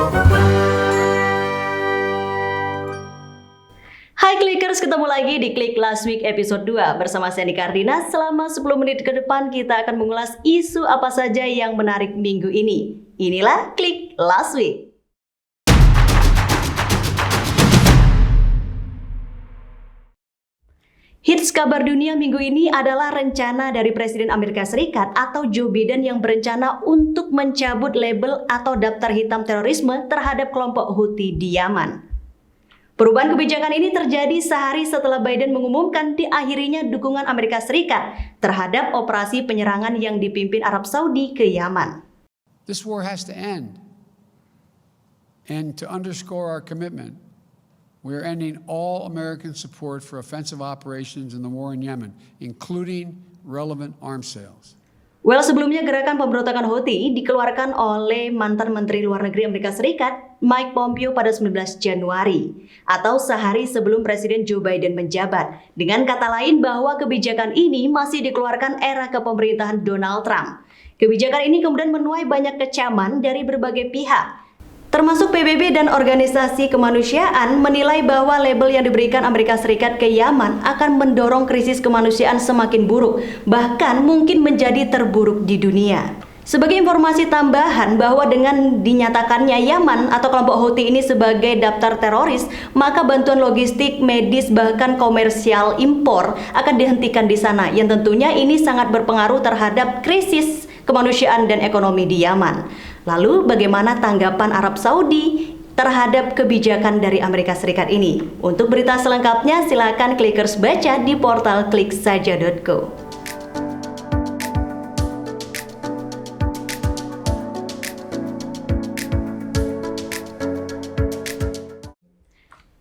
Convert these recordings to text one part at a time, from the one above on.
Hai Clickers, ketemu lagi di Click Last Week episode 2 bersama Sandy Kardina. Selama 10 menit ke depan kita akan mengulas isu apa saja yang menarik minggu ini. Inilah Click Last Week. Hits kabar dunia minggu ini adalah rencana dari Presiden Amerika Serikat atau Joe Biden yang berencana untuk mencabut label atau daftar hitam terorisme terhadap kelompok Houthi di Yaman. Perubahan kebijakan ini terjadi sehari setelah Biden mengumumkan diakhirinya dukungan Amerika Serikat terhadap operasi penyerangan yang dipimpin Arab Saudi ke Yaman. This war has to end. And to underscore our commitment, we are ending all American support for offensive operations in the war in Yemen, including relevant arms sales. Sebelumnya gerakan pemberontakan Houthi dikeluarkan oleh mantan Menteri Luar Negeri Amerika Serikat Mike Pompeo pada 19 Januari atau sehari sebelum Presiden Joe Biden menjabat. Dengan kata lain bahwa kebijakan ini masih dikeluarkan era kepemerintahan Donald Trump. Kebijakan ini kemudian menuai banyak kecaman dari berbagai pihak. Termasuk PBB dan organisasi kemanusiaan menilai bahwa label yang diberikan Amerika Serikat ke Yaman akan mendorong krisis kemanusiaan semakin buruk, bahkan mungkin menjadi terburuk di dunia. Sebagai informasi tambahan bahwa dengan dinyatakannya Yaman atau kelompok Houthi ini sebagai daftar teroris, maka bantuan logistik, medis, bahkan komersial impor akan dihentikan di sana, yang tentunya ini sangat berpengaruh terhadap krisis kemanusiaan dan ekonomi di Yaman. Lalu bagaimana tanggapan Arab Saudi terhadap kebijakan dari Amerika Serikat ini? Untuk berita selengkapnya silakan Clickers baca di portal kliksaja.co.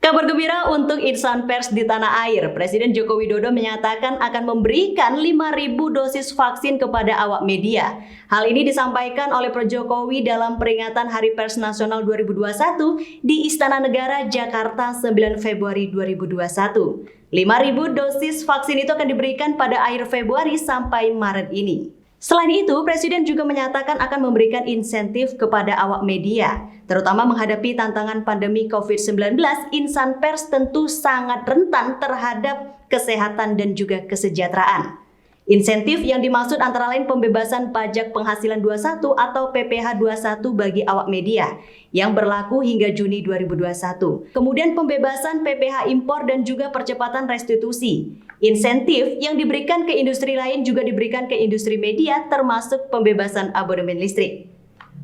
Kabar gembira untuk insan pers di tanah air. Presiden Joko Widodo menyatakan akan memberikan 5.000 dosis vaksin kepada awak media. Hal ini disampaikan oleh Pro Jokowi dalam peringatan Hari Pers Nasional 2021 di Istana Negara, Jakarta 9 Februari 2021. 5.000 dosis vaksin itu akan diberikan pada akhir Februari sampai Maret ini. Selain itu, Presiden juga menyatakan akan memberikan insentif kepada awak media. Terutama menghadapi tantangan pandemi COVID-19, insan pers tentu sangat rentan terhadap kesehatan dan juga kesejahteraan. Insentif yang dimaksud antara lain pembebasan pajak penghasilan 21 atau PPh 21 bagi awak media yang berlaku hingga Juni 2021. Kemudian pembebasan PPh impor dan juga percepatan restitusi. Insentif yang diberikan ke industri lain juga diberikan ke industri media termasuk pembebasan abonemen listrik.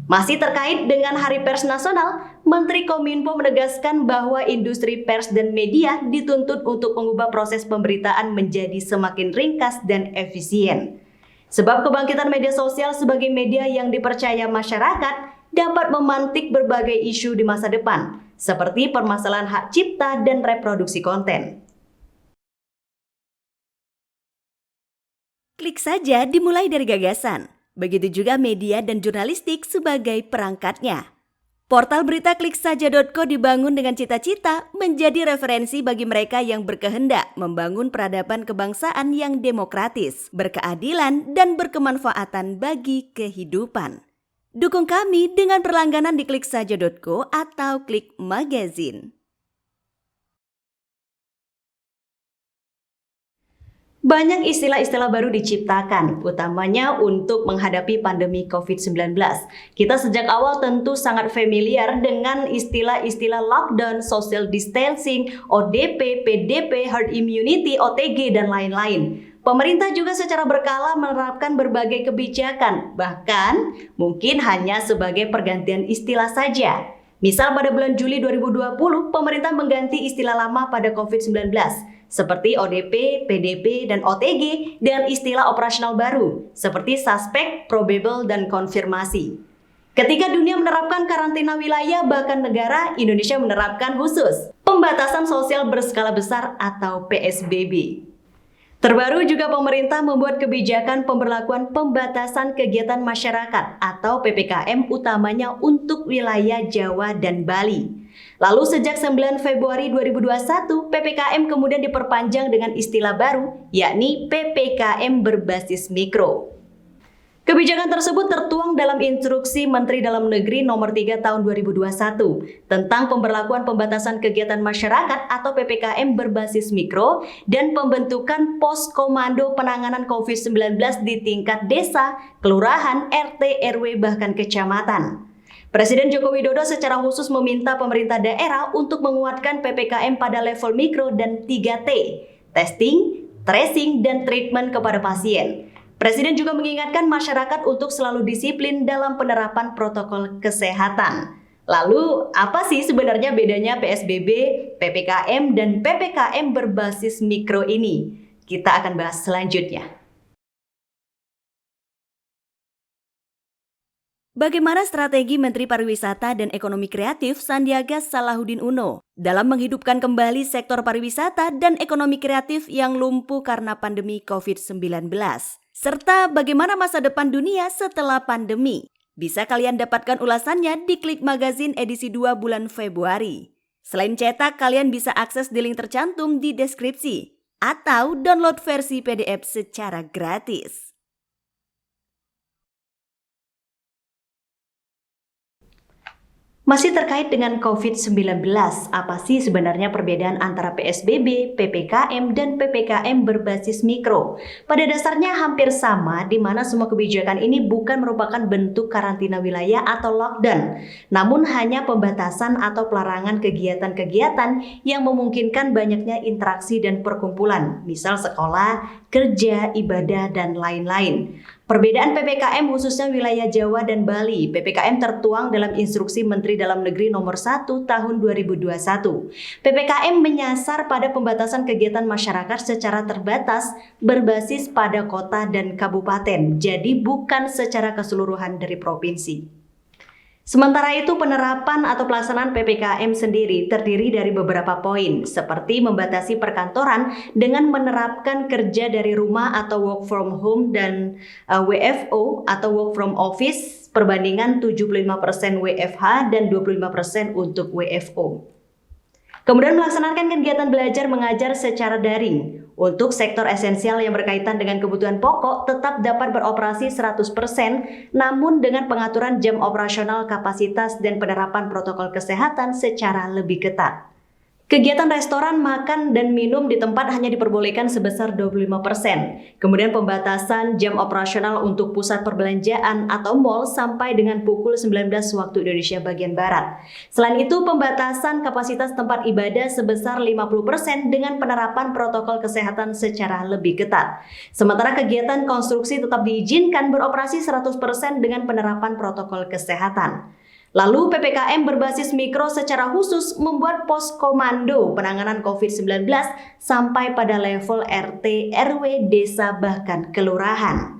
Masih terkait dengan Hari Pers Nasional, Menteri Kominfo menegaskan bahwa industri pers dan media dituntut untuk mengubah proses pemberitaan menjadi semakin ringkas dan efisien. Sebab kebangkitan media sosial sebagai media yang dipercaya masyarakat dapat memantik berbagai isu di masa depan, seperti permasalahan hak cipta dan reproduksi konten. Klik saja dimulai dari gagasan. Begitu juga media dan jurnalistik sebagai perangkatnya. Portal berita kliksaja.co dibangun dengan cita-cita menjadi referensi bagi mereka yang berkehendak membangun peradaban kebangsaan yang demokratis, berkeadilan, dan berkemanfaatan bagi kehidupan. Dukung kami dengan berlangganan di kliksaja.co atau Klik Magazine. Banyak istilah-istilah baru diciptakan, utamanya untuk menghadapi pandemi COVID-19. Kita sejak awal tentu sangat familiar dengan istilah-istilah lockdown, social distancing, ODP, PDP, herd immunity, OTG, dan lain-lain. Pemerintah juga secara berkala menerapkan berbagai kebijakan, bahkan mungkin hanya sebagai pergantian istilah saja. Misal pada bulan Juli 2020, pemerintah mengganti istilah lama pada COVID-19, seperti ODP, PDP, dan OTG dengan istilah operasional baru, seperti suspek, probable, dan konfirmasi. Ketika dunia menerapkan karantina wilayah, bahkan negara, Indonesia menerapkan khusus pembatasan sosial berskala besar atau PSBB. Terbaru juga pemerintah membuat kebijakan pemberlakuan pembatasan kegiatan masyarakat atau PPKM utamanya untuk wilayah Jawa dan Bali. Lalu sejak 9 Februari 2021, PPKM kemudian diperpanjang dengan istilah baru yakni PPKM berbasis mikro. Kebijakan tersebut tertuang dalam Instruksi Menteri Dalam Negeri Nomor 3 Tahun 2021 tentang pemberlakuan pembatasan kegiatan masyarakat atau PPKM berbasis mikro dan pembentukan pos komando penanganan COVID-19 di tingkat desa, kelurahan, RT, RW, bahkan kecamatan. Presiden Joko Widodo secara khusus meminta pemerintah daerah untuk menguatkan PPKM pada level mikro dan 3T, testing, tracing, dan treatment kepada pasien. Presiden juga mengingatkan masyarakat untuk selalu disiplin dalam penerapan protokol kesehatan. Lalu, apa sih sebenarnya bedanya PSBB, PPKM, dan PPKM berbasis mikro ini? Kita akan bahas selanjutnya. Bagaimana strategi Menteri Pariwisata dan Ekonomi Kreatif Sandiaga Salahuddin Uno dalam menghidupkan kembali sektor pariwisata dan ekonomi kreatif yang lumpuh karena pandemi COVID-19? Serta bagaimana masa depan dunia setelah pandemi? Bisa kalian dapatkan ulasannya di Klik Magazine edisi 2 bulan Februari. Selain cetak, kalian bisa akses di link tercantum di deskripsi atau download versi PDF secara gratis. Masih terkait dengan COVID-19, apa sih sebenarnya perbedaan antara PSBB, PPKM, dan PPKM berbasis mikro? Pada dasarnya hampir sama, di mana semua kebijakan ini bukan merupakan bentuk karantina wilayah atau lockdown, namun hanya pembatasan atau pelarangan kegiatan-kegiatan yang memungkinkan banyaknya interaksi dan perkumpulan, misal sekolah, kerja, ibadah, dan lain-lain. Perbedaan PPKM khususnya wilayah Jawa dan Bali. PPKM tertuang dalam Instruksi Menteri Dalam Negeri Nomor 1 Tahun 2021. PPKM menyasar pada pembatasan kegiatan masyarakat secara terbatas berbasis pada kota dan kabupaten, jadi bukan secara keseluruhan dari provinsi. Sementara itu, penerapan atau pelaksanaan PPKM sendiri terdiri dari beberapa poin, seperti membatasi perkantoran dengan menerapkan kerja dari rumah atau work from home dan WFO atau work from office, perbandingan 75% WFH dan 25% untuk WFO. Kemudian melaksanakan kegiatan belajar mengajar secara daring. Untuk sektor esensial yang berkaitan dengan kebutuhan pokok tetap dapat beroperasi 100%, namun dengan pengaturan jam operasional, kapasitas, dan penerapan protokol kesehatan secara lebih ketat. Kegiatan restoran, makan, dan minum di tempat hanya diperbolehkan sebesar 25%. Kemudian pembatasan jam operasional untuk pusat perbelanjaan atau mal sampai dengan pukul 19 waktu Indonesia bagian Barat. Selain itu, pembatasan kapasitas tempat ibadah sebesar 50% dengan penerapan protokol kesehatan secara lebih ketat. Sementara kegiatan konstruksi tetap diizinkan beroperasi 100% dengan penerapan protokol kesehatan. Lalu PPKM berbasis mikro secara khusus membuat pos komando penanganan COVID-19 sampai pada level RT, RW, desa, bahkan kelurahan.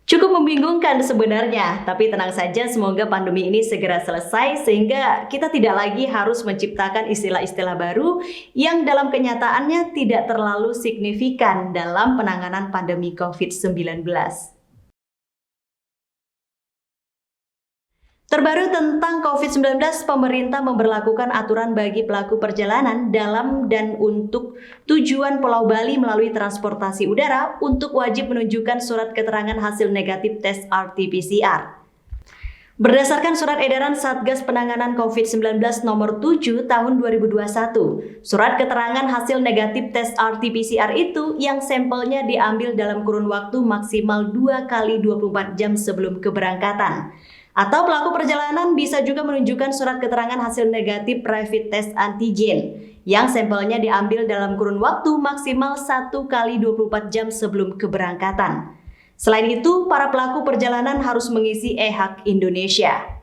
Cukup membingungkan sebenarnya, tapi tenang saja, semoga pandemi ini segera selesai sehingga kita tidak lagi harus menciptakan istilah-istilah baru yang dalam kenyataannya tidak terlalu signifikan dalam penanganan pandemi COVID-19. Terbaru tentang COVID-19, pemerintah memberlakukan aturan bagi pelaku perjalanan dalam dan untuk tujuan Pulau Bali melalui transportasi udara untuk wajib menunjukkan surat keterangan hasil negatif tes RT-PCR. Berdasarkan surat edaran Satgas Penanganan COVID-19 Nomor 7 Tahun 2021, surat keterangan hasil negatif tes RT-PCR itu yang sampelnya diambil dalam kurun waktu maksimal 2 kali 24 jam sebelum keberangkatan. Atau pelaku perjalanan bisa juga menunjukkan surat keterangan hasil negatif rapid test antigen yang sampelnya diambil dalam kurun waktu maksimal 1 kali 24 jam sebelum keberangkatan. Selain itu, para pelaku perjalanan harus mengisi e-hak Indonesia.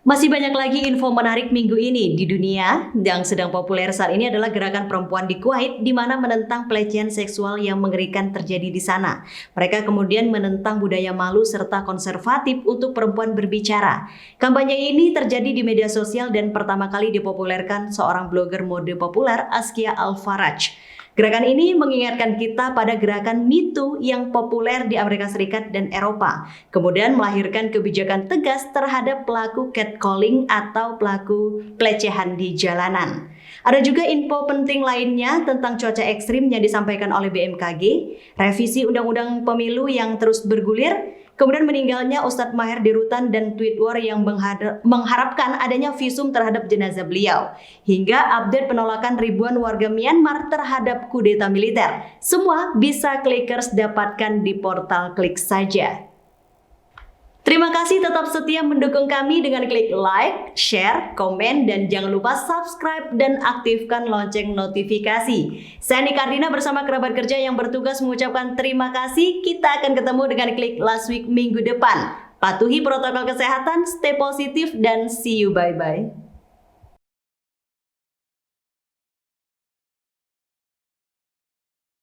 Masih banyak lagi info menarik minggu ini di dunia. Yang sedang populer saat ini adalah gerakan perempuan di Kuwait, di mana menentang pelecehan seksual yang mengerikan terjadi di sana. Mereka kemudian menentang budaya malu serta konservatif untuk perempuan berbicara. Kampanye ini terjadi di media sosial dan pertama kali dipopulerkan seorang blogger mode populer, Askia Al-Faraj. Gerakan ini mengingatkan kita pada gerakan Me Too yang populer di Amerika Serikat dan Eropa, kemudian melahirkan kebijakan tegas terhadap pelaku catcalling atau pelaku pelecehan di jalanan. Ada juga info penting lainnya tentang cuaca ekstrim yang disampaikan oleh BMKG, revisi Undang-Undang Pemilu yang terus bergulir, kemudian meninggalnya Ustadz Maher di Rutan dan tweet war yang mengharapkan adanya visum terhadap jenazah beliau, hingga update penolakan ribuan warga Myanmar terhadap kudeta militer. Semua bisa Clickers dapatkan di portal Klik Saja. Terima kasih tetap setia mendukung kami dengan klik like, share, komen, dan jangan lupa subscribe dan aktifkan lonceng notifikasi. Saya Nika Ardina bersama kerabat kerja yang bertugas mengucapkan terima kasih. Kita akan ketemu dengan klik last week minggu depan. Patuhi protokol kesehatan, stay positif, dan see you bye-bye.